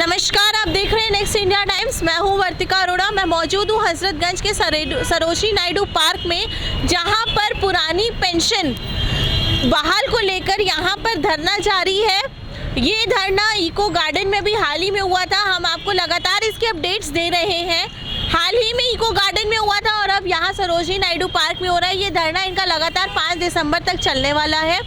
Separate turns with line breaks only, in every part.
नमस्कार, आप देख रहे हैं नेक्स्ट इंडिया टाइम्स। मैं हूं वर्तिका अरोड़ा। मैं मौजूद हूं हजरतगंज के सरोजिनी नायडू पार्क में, जहां पर पुरानी पेंशन बहाल को लेकर यहां पर धरना जारी है। ये धरना इको गार्डन में भी हाल ही में हुआ था। हम आपको लगातार इसके अपडेट्स दे रहे हैं। हाल ही में इको गार्डन में हुआ था और अब यहाँ सरोजिनी नायडू पार्क में हो रहा है। ये धरना इनका लगातार 5 दिसंबर तक चलने वाला है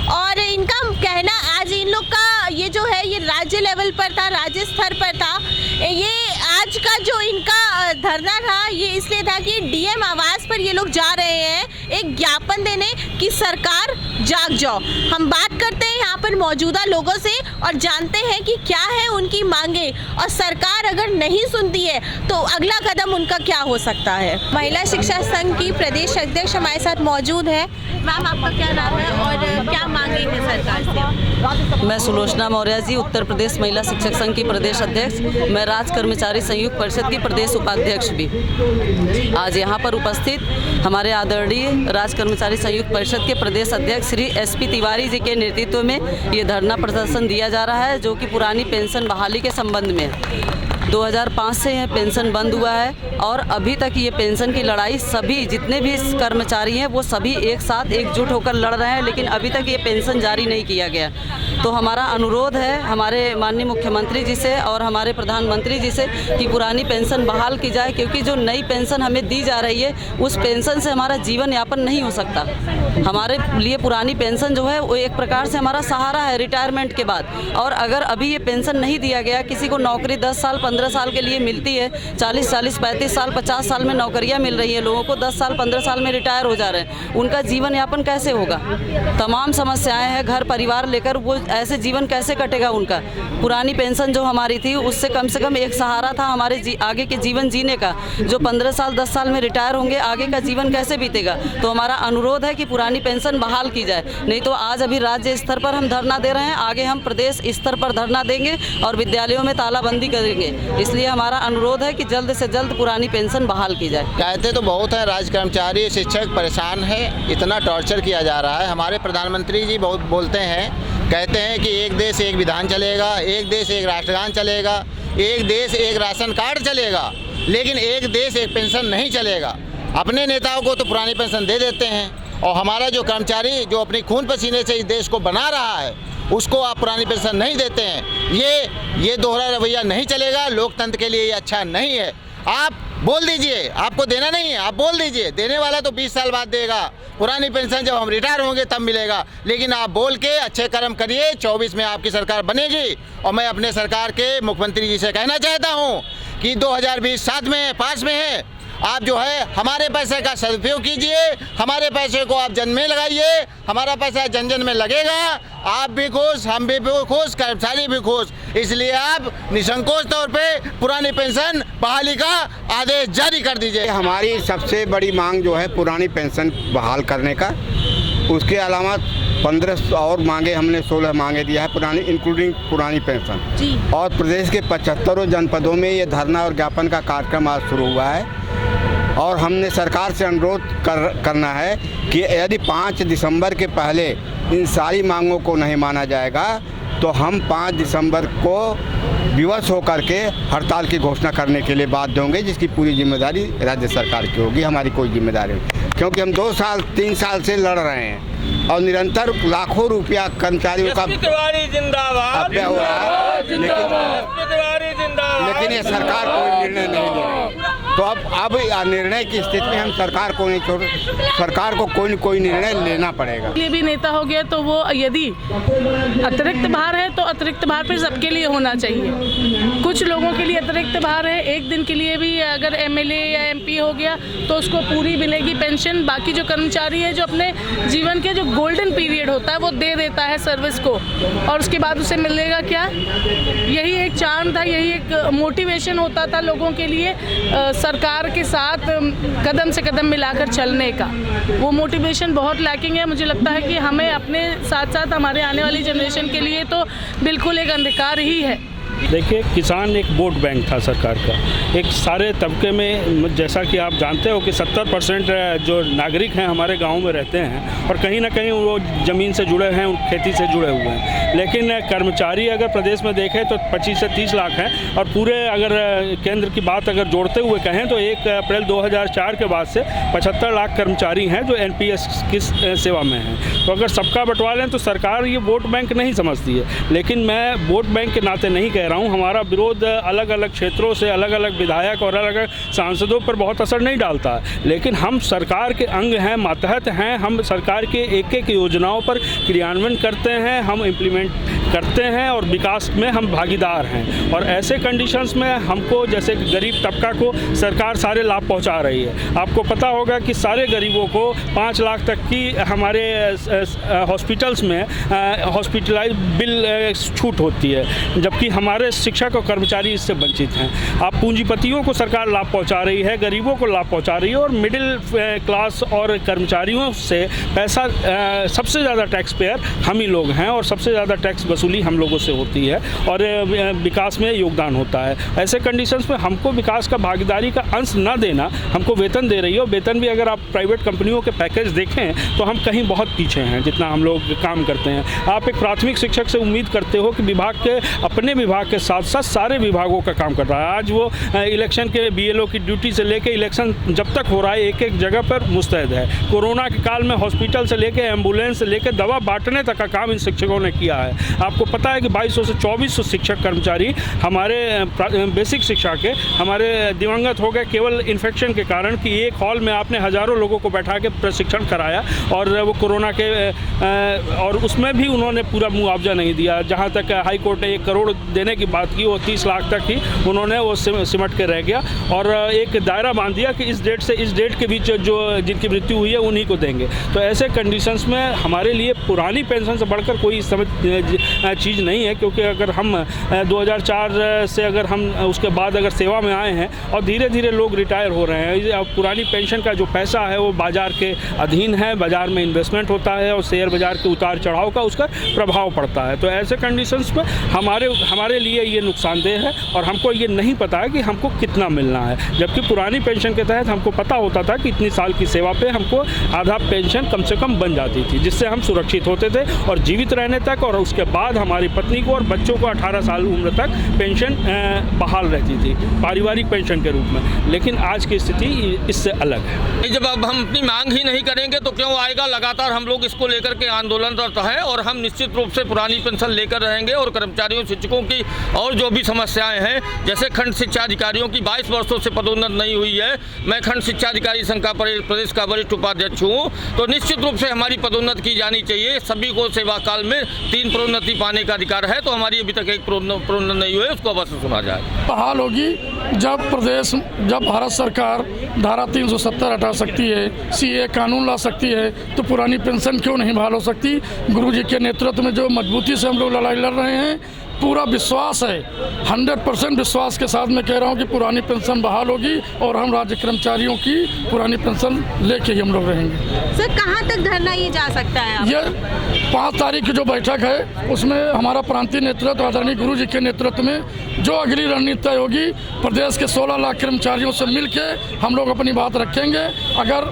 और इनका कहना, आज इन लोग का ये जो है ये राज्य लेवल पर था, राज्य स्तर पर था। ये आज का जो इनका धरना था ये इसलिए था कि डीएम आवास पर ये लोग जा रहे हैं एक ज्ञापन देने कि सरकार जाग जाओ। हम बात करते हैं यहाँ पर मौजूदा लोगों से और जानते हैं कि क्या है उनकी मांगे और सरकार अगर नहीं सुनती है तो अगला कदम उनका क्या हो सकता है। महिला शिक्षा संघ की प्रदेश अध्यक्ष हमारे साथ मौजूद है। मैम, आपका क्या नाम है और क्या मांगे हैं सरकार से?
मैं सुलोचना मौर्य जी, उत्तर प्रदेश महिला शिक्षक संघ की प्रदेश अध्यक्ष। मैं राज्य कर्मचारी संयुक्त परिषद की प्रदेश उपाध्यक्ष भी। आज यहाँ पर उपस्थित हमारे आदरणीय राज्य कर्मचारी संयुक्त परिषद के प्रदेश अध्यक्ष श्री SP तिवारी जी के नेतृत्व में ये धरना प्रदर्शन दिया जा रहा है, जो कि पुरानी पेंशन बहाली के संबंध में 2005 से यह पेंशन बंद हुआ है और अभी तक ये पेंशन की लड़ाई सभी जितने भी कर्मचारी हैं वो सभी एक साथ एकजुट होकर लड़ रहे हैं, लेकिन अभी तक ये पेंशन जारी नहीं किया गया। तो हमारा अनुरोध है हमारे माननीय मुख्यमंत्री जी से और हमारे प्रधानमंत्री जी से कि पुरानी पेंशन बहाल की जाए, क्योंकि जो नई पेंशन हमें दी जा रही है उस पेंशन से हमारा जीवन यापन नहीं हो सकता। हमारे लिए पुरानी पेंशन जो है वो एक प्रकार से हमारा सहारा है रिटायरमेंट के बाद, और अगर अभी ये पेंशन नहीं दिया गया, किसी को नौकरी 10 साल 15 साल के लिए मिलती है, 40 35 साल 50 साल में नौकरियां मिल रही है लोगों को, 10 साल 15 साल में रिटायर हो जा रहे हैं, उनका जीवन यापन कैसे होगा? तमाम समस्याएं हैं, घर परिवार लेकर वो ऐसे जीवन कैसे कटेगा उनका? पुरानी पेंशन जो हमारी थी उससे कम एक सहारा था हमारे आगे के जीवन जीने का। जो 15 साल 10 साल में रिटायर होंगे, आगे का जीवन कैसे बीतेगा? तो हमारा अनुरोध है कि पुरानी पेंशन बहाल की जाए। नहीं तो आज अभी राज्य स्तर पर हम धरना दे रहे हैं, आगे हम प्रदेश स्तर पर धरना देंगे और विद्यालयों में तालाबंदी करेंगे। इसलिए हमारा अनुरोध है कि जल्द से जल्द पुरानी पेंशन बहाल की जाए।
कहते तो बहुत है, राज्य कर्मचारी शिक्षक परेशान है, इतना टॉर्चर किया जा रहा है। हमारे प्रधानमंत्री जी बहुत बोलते हैं, कहते हैं कि एक देश एक विधान चलेगा, एक देश एक राष्ट्रगान चलेगा, एक देश एक राशन कार्ड चलेगा, लेकिन एक देश एक पेंशन नहीं चलेगा। अपने नेताओं को तो पुरानी पेंशन दे देते हैं और हमारा जो कर्मचारी जो अपनी खून पसीने से इस देश को बना रहा है उसको आप पुरानी पेंशन नहीं देते हैं। ये दोहरा रवैया नहीं चलेगा, लोकतंत्र के लिए ये अच्छा नहीं है। आप बोल दीजिए, आपको देना नहीं है, आप बोल दीजिए, देने वाला तो 20 साल बाद देगा। पुरानी पेंशन जब हम रिटायर होंगे तब मिलेगा, लेकिन आप बोल के अच्छे कर्म करिए। 24 में आपकी सरकार बनेगी और मैं अपने सरकार के मुख्यमंत्री जी से कहना चाहता हूँ कि 2020 7 में 5 में है, आप जो है हमारे पैसे का सदुपयोग कीजिए, हमारे पैसे को आप जन में लगाइए, हमारा पैसा जन जन में लगेगा। आप भी खुश, हम भी खुश, कर्मचारी भी खुश। इसलिए आप निसंकोच तौर पे पुरानी पेंशन बहाली का आदेश जारी कर दीजिए।
हमारी सबसे बड़ी मांग जो है पुरानी पेंशन बहाल करने का। उसके अलावा 15 और मांगे, हमने 16 मांगे दिया है पुरानी, इंक्लूडिंग पुरानी पेंशन। और प्रदेश के 75 जनपदों में ये धरना और ज्ञापन का कार्यक्रम आज शुरू हुआ है और हमने सरकार से अनुरोध करना है कि यदि 5 दिसंबर के पहले इन सारी मांगों को नहीं माना जाएगा तो हम 5 दिसंबर को विवश होकर के हड़ताल की घोषणा करने के लिए बाध्य होंगे, जिसकी पूरी जिम्मेदारी राज्य सरकार की होगी, हमारी कोई जिम्मेदारी नहीं। क्योंकि हम 2 साल 3 साल से लड़ रहे हैं और निरंतर लाखों रुपया कर्मचारियों का अव्यय हो रहा है, लेकिन ये सरकार कोई निर्णय नहीं ले रही। तो अब निर्णय की स्थिति में हम सरकार को नहीं छोड़, सरकार को कोई निर्णय लेना पड़ेगा।
ये भी नेता हो गया तो वो यदि अतिरिक्त भार है तो अतिरिक्त भार फिर सबके लिए होना चाहिए। कुछ लोगों के लिए अतिरिक्त भार है, एक दिन के लिए भी अगर MLA या MP हो गया तो उसको पूरी मिलेगी पेंशन। बाकी जो कर्मचारी है जो अपने जीवन के जो गोल्डन पीरियड होता है वो दे देता है सर्विस को और उसके बाद उसे मिलेगा क्या? यही एक चार्म था, यही एक मोटिवेशन होता था लोगों के लिए सरकार के साथ कदम से कदम मिलाकर चलने का। वो मोटिवेशन बहुत लैकिंग है। मुझे लगता है कि हमें अपने साथ साथ हमारे आने वाली जनरेशन के लिए तो बिल्कुल एक अंधकार ही है
देखिए, किसान एक वोट बैंक था सरकार का। एक सारे तबके में, जैसा कि आप जानते हो कि 70% जो नागरिक हैं हमारे गांव में रहते हैं और कहीं ना कहीं वो ज़मीन से जुड़े हैं, खेती से जुड़े हुए हैं। लेकिन कर्मचारी अगर प्रदेश में देखें तो 25 से 30 लाख हैं और पूरे अगर केंद्र की बात अगर जोड़ते हुए कहें तो 1 अप्रैल 2004 के बाद से 75 लाख कर्मचारी हैं जो एनपीएस की सेवा में हैं। तो अगर सबका बंटवा लें तो सरकार ये वोट बैंक नहीं समझती है। लेकिन मैं वोट बैंक के नाते नहीं कह रहा हूँ, हमारा विरोध अलग अलग क्षेत्रों से अलग अलग विधायक और अलग अलग सांसदों पर बहुत असर नहीं डालता है। लेकिन हम सरकार के अंग हैं, मातहत हैं, हम सरकार के एक एक योजनाओं पर क्रियान्वयन करते हैं, हम इम्प्लीमेंट करते हैं और विकास में हम भागीदार हैं। और ऐसे कंडीशंस में हमको, जैसे गरीब तबका को सरकार सारे लाभ पहुंचा रही है। आपको पता होगा कि सारे गरीबों को 5 लाख तक की हमारे हॉस्पिटल्स में हॉस्पिटलाइज बिल छूट होती है, जबकि हमारे शिक्षक और कर्मचारी इससे वंचित हैं। आप पूंजीपतियों को सरकार लाभ पहुंचा रही है, गरीबों को लाभ पहुंचा रही है और मिडिल क्लास और कर्मचारियों से पैसा, सबसे ज़्यादा टैक्स पेयर हम ही लोग हैं और सबसे ज़्यादा टैक्स वसूली हम लोगों से होती है और विकास में योगदान होता है। ऐसे कंडीशंस में हमको विकास का भागीदारी का अंश न देना, हमको वेतन दे रही है और वेतन भी अगर आप प्राइवेट कंपनियों के पैकेज देखें तो हम कहीं बहुत पीछे हैं जितना हम लोग काम करते हैं। आप एक प्राथमिक शिक्षक से उम्मीद करते हो कि विभाग के, अपने विभाग के साथ साथ सारे विभागों का काम कर रहा है। आज वो इलेक्शन के बीएलओ की ड्यूटी से लेके इलेक्शन जब तक हो रहा है एक एक जगह पर मुस्तैद है। कोरोना के काल में हॉस्पिटल से लेके एम्बुलेंस से लेके दवा बांटने तक का काम इन शिक्षकों ने किया है। आपको पता है कि 2200 से 2400 शिक्षक कर्मचारी हमारे बेसिक शिक्षा के हमारे दिवंगत हो गए केवल इन्फेक्शन के कारण कि एक हॉल में आपने हज़ारों लोगों को बैठा के प्रशिक्षण कराया और वो कोरोना के और उसमें भी उन्होंने पूरा मुआवजा नहीं दिया। जहाँ तक हाई कोर्ट ने 1 करोड़ देने की बात की, वो 30 लाख तक ही उन्होंने वो सिमट के रह गया और एक दायरा बांध दिया कि इस डेट से इस डेट के बीच जो जिनकी मृत्यु हुई है उन्हीं को देंगे। तो ऐसे कंडीशंस में हमारे लिए पुरानी पेंशन से बढ़कर कोई चीज़ नहीं है, क्योंकि अगर हम 2004 से अगर हम उसके बाद अगर सेवा में आए हैं और धीरे धीरे लोग रिटायर हो रहे हैं, पुरानी पेंशन का जो पैसा है वो बाज़ार के अधीन है, बाज़ार में इन्वेस्टमेंट होता है और शेयर बाज़ार के उतार चढ़ाव का उसका प्रभाव पड़ता है। तो ऐसे कंडीशंस में हमारे लिए ये नुकसानदेह है और हमको ये नहीं पता है कि हमको कितना मिलना है। जबकि पुरानी पेंशन के तहत हमको पता होता था कि इतनी साल की सेवा पे हमको आधा पेंशन कम से कम बन जाती थी, जिससे हम सुरक्षित होते थे और जीवित रहने तक, और उसके बाद हमारी पत्नी को और बच्चों को 18 साल उम्र तक पेंशन बहाल रहती थी पारिवारिक पेंशन के रूप में। लेकिन आज की स्थिति इससे अलग है।
जब अब हम अपनी मांग ही नहीं करेंगे तो क्यों आएगा। लगातार हम लोग इसको लेकर के आंदोलनरत हैं और हम निश्चित रूप से पुरानी पेंशन लेकर रहेंगे और कर्मचारियों शिक्षकों की और जो भी समस्याएं हैं, जैसे खंड शिक्षा अधिकारियों की 22 वर्षों से पदोन्नत नहीं हुई है। मैं खंड शिक्षा अधिकारी संघ का प्रदेश का वरिष्ठ उपाध्यक्ष हूँ, तो निश्चित रूप से हमारी पदोन्नत की जानी चाहिए। सभी को सेवा काल में 3 प्रोन्नति पाने का अधिकार है, तो हमारी अभी तक एक प्रोन्नति नहीं हुई है, उसको अवश्य सुना जाए।
बहाल होगी जब भारत सरकार धारा 370 हटा सकती है, सीए कानून ला सकती है, तो पुरानी पेंशन क्यों नहीं बहाल हो सकती। गुरुजी के नेतृत्व में जो मजबूती से हम लोग लड़ाई लड़ रहे हैं, पूरा विश्वास है, 100% विश्वास के साथ मैं कह रहा हूं कि पुरानी पेंशन बहाल होगी और हम राज्य कर्मचारियों की पुरानी पेंशन लेके ही हम लोग रहेंगे।
सर, कहाँ तक धरना ये जा सकता है?
ये 5 तारीख की जो बैठक है उसमें हमारा प्रांतीय नेतृत्व आदरणीय गुरु जी के नेतृत्व में जो अगली रणनीति तय होगी, प्रदेश के 16 लाख कर्मचारियों से मिलके हम लोग अपनी बात रखेंगे। अगर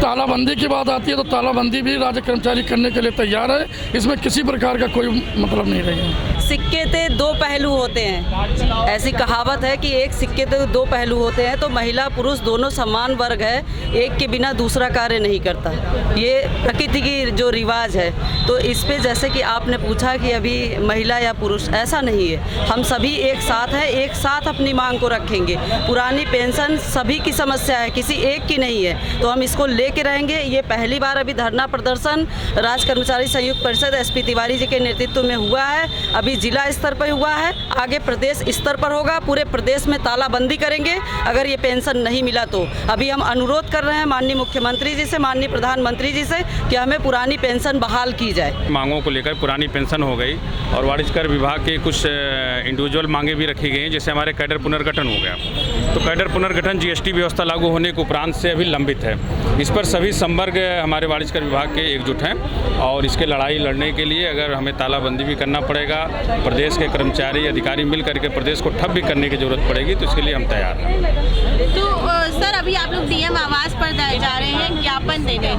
तालाबंदी की बात आती है तो तालाबंदी भी राज्य कर्मचारी करने के लिए तैयार है, इसमें किसी प्रकार का कोई मतलब नहीं रहेगा।
सिक्के के 2 पहलू होते हैं, ऐसी कहावत है कि एक सिक्के के 2 पहलू होते हैं, तो महिला पुरुष दोनों समान वर्ग है, एक के बिना दूसरा कार्य नहीं करता। ये प्रकृति की जो रिवाज है, तो इस पे जैसे कि आपने पूछा कि अभी महिला या पुरुष, ऐसा नहीं है, हम सभी एक साथ हैं, एक साथ अपनी मांग को रखेंगे। पुरानी पेंशन सभी की समस्या है, किसी एक की नहीं है, तो हम इसको लेके रहेंगे। ये पहली बार अभी धरना प्रदर्शन राज्य कर्मचारी संयुक्त परिषद एसपी तिवारी जी के नेतृत्व में हुआ है, अभी जिला स्तर पर हुआ है, आगे प्रदेश स्तर पर होगा। पूरे प्रदेश में तालाबंदी करेंगे अगर ये पेंशन नहीं मिला तो। अभी हम अनुरोध कर रहे हैं माननीय मुख्यमंत्री जी से, माननीय प्रधानमंत्री जी से कि हमें पुरानी पेंशन बहाल की जाए।
मांगों को लेकर पुरानी पेंशन हो गई और वाणिज्य कर विभाग के कुछ इंडिविजुअल मांगे भी रखी गई हैं, जैसे हमारे कैडर पुनर्गठन हो गया। तो कैडर पुनर्गठन जीएसटी व्यवस्था लागू होने के उपरांत से अभी लंबित है। इस पर सभी संवर्ग हमारे वाणिज्य कर विभाग के एकजुट हैं और इसके लड़ाई लड़ने के लिए अगर हमें तालाबंदी भी करना पड़ेगा, प्रदेश के कर्मचारी अधिकारी मिल करके प्रदेश को ठप भी करने की जरूरत पड़ेगी, तो इसके लिए हम तैयार हैं।
तो सर अभी आप लोग डीएम आवास पर जा रहे हैं ज्ञापन देने,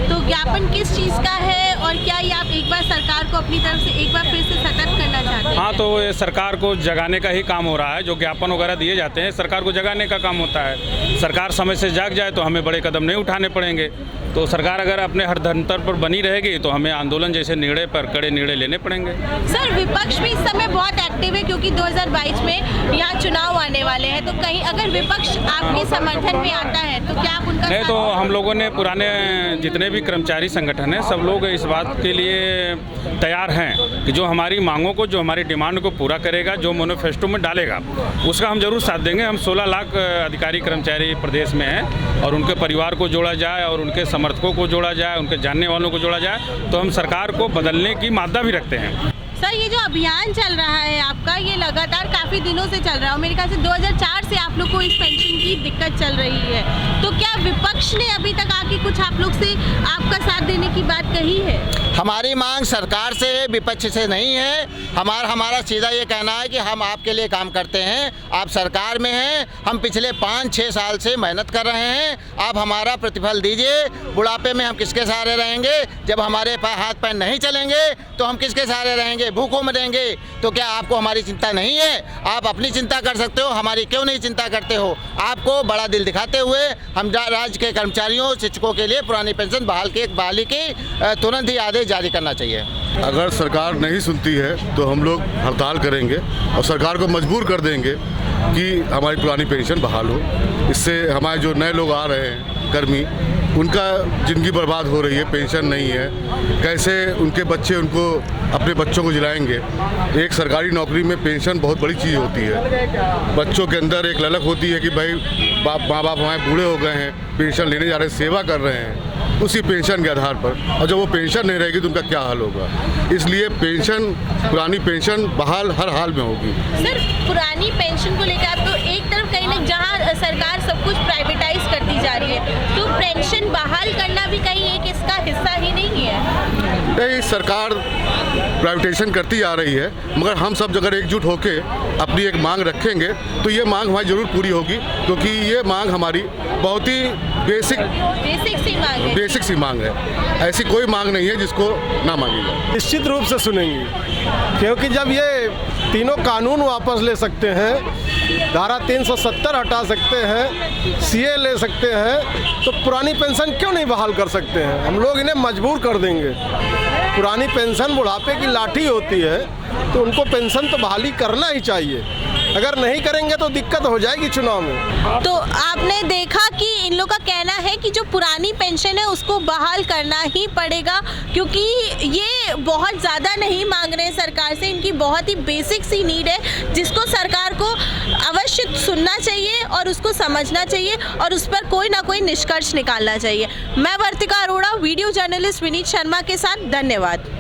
तो ज्ञापन किस चीज़ का है और क्या ये आप एक बार सरकार को अपनी तरफ से एक बार फिर से सतर्क करना चाहते हैं?
हाँ, तो ये सरकार को जगाने का ही काम हो रहा है। जो ज्ञापन वगैरह दिए जाते हैं सरकार को जगाने का काम होता है। सरकार समय से जाग जाए तो हमें बड़े कदम नहीं उठाने पड़ेंगे। तो सरकार अगर अपने हर धंतर पर बनी रहेगी तो हमें आंदोलन जैसे निर्णय पर कड़े निर्णय लेने पड़ेंगे।
सर विपक्ष भी इस समय बहुत एक्टिव है क्योंकि 2022 में यहाँ चुनाव आने वाले हैं, तो कहीं अगर विपक्ष आपके समर्थन में आता है तो क्या आप उनका
नहीं, तो हम लोगों ने पुराने जितने भी कर्मचारी संगठन हैं सब लोग इस बात के लिए तैयार हैं कि जो हमारी मांगों को, जो हमारी डिमांड को पूरा करेगा, जो मैनिफेस्टो में डालेगा उसका हम जरूर साथ देंगे। हम 16 लाख अधिकारी कर्मचारी प्रदेश में हैं और उनके परिवार को जोड़ा जाए और उनके समर्थकों को जोड़ा जाए, उनके जानने वालों को जोड़ा जाए, तो हम सरकार को बदलने की मादा भी रखते हैं।
सर ये जो अभियान चल रहा है आपका, ये लगातार काफ़ी दिनों से चल रहा है। मेरे ख्याल से 2004 से आप लोग को इस पेंशन की दिक्कत चल रही है, तो क्या विपक्ष ने अभी तक आके कुछ आप लोग से आपका साथ देने की बात कही है?
हमारी मांग सरकार से है, विपक्ष से नहीं है। हमारा सीधा ये कहना है कि हम आपके लिए काम करते हैं, आप सरकार में हैं, हम पिछले 5-6 साल से मेहनत कर रहे हैं, आप हमारा प्रतिफल दीजिए। बुढ़ापे में हम किसके सहारे रहेंगे? जब हमारे हाथ पैर नहीं चलेंगे तो हम किसके सहारे रहेंगे? भूखों मरेंगे। तो क्या आपको हमारी चिंता नहीं है? आप अपनी चिंता कर सकते हो, हमारी क्यों नहीं चिंता करते हो? आपको बड़ा दिल दिखाते हुए हम राज्य के कर्मचारियों, शिक्षकों के लिए पुरानी पेंशन बहाली की तुरंत ही आदेश जारी करना चाहिए।
अगर सरकार नहीं सुनती है तो हम लोग हड़ताल करेंगे और सरकार को मजबूर कर देंगे कि हमारी पुरानी पेंशन बहाल हो। इससे हमारे जो नए लोग आ रहे हैं कर्मी, उनका ज़िंदगी बर्बाद हो रही है, पेंशन नहीं है, कैसे उनके बच्चे उनको अपने बच्चों को जिलाएंगे। एक सरकारी नौकरी में पेंशन बहुत बड़ी चीज़ होती है। बच्चों के अंदर एक ललक होती है कि भाई माँ बाप हमारे बूढ़े हो गए हैं, पेंशन लेने जा रहे हैं, सेवा कर रहे हैं उसी पेंशन के आधार पर, और जब वो पेंशन नहीं रहेगी तो उनका क्या हाल होगा। इसलिए पेंशन, पुरानी पेंशन बहाल हर हाल में होगी।
सर पुरानी पेंशन को लेकर आप तो एक तरफ कहीं ना जहाँ सरकार सब कुछ प्राइवेटाइज करती जा रही है, तो पेंशन बहाल करना भी कहीं एक इसका हिस्सा ही नहीं है?
नहीं, सरकार प्राइवेटाइजेशन करती जा रही है, मगर हम सब अगर एकजुट होकर अपनी एक मांग रखेंगे तो ये मांग हमारी जरूर पूरी होगी, क्योंकि ये मांग हमारी बहुत ही बेसिक सी मांग है। ऐसी कोई मांग नहीं है जिसको ना मांगी जाए।
निश्चित रूप से सुनेंगी, क्योंकि जब ये तीनों कानून वापस ले सकते हैं, धारा 370 हटा सकते हैं, सीए ले सकते हैं, तो पुरानी पेंशन क्यों नहीं बहाल कर सकते हैं? हम लोग इन्हें मजबूर कर देंगे। पुरानी पेंशन बुढ़ापे की लाठी होती है, तो उनको पेंशन तो बहाली करना ही चाहिए। अगर नहीं करेंगे तो दिक्कत हो जाएगी चुनाव में।
तो आपने देखा कि इन लोग का कहना है कि जो पुरानी पेंशन है उसको बहाल करना ही पड़ेगा, क्योंकि ये बहुत ज़्यादा नहीं मांग रहे हैं सरकार से। इनकी बहुत ही बेसिक सी नीड है जिसको सरकार को अवश्य सुनना चाहिए और उसको समझना चाहिए और उस पर कोई ना कोई निष्कर्ष निकालना चाहिए। मैं वर्तिका अरोड़ा, वीडियो जर्नलिस्ट विनीत शर्मा के साथ, धन्यवाद।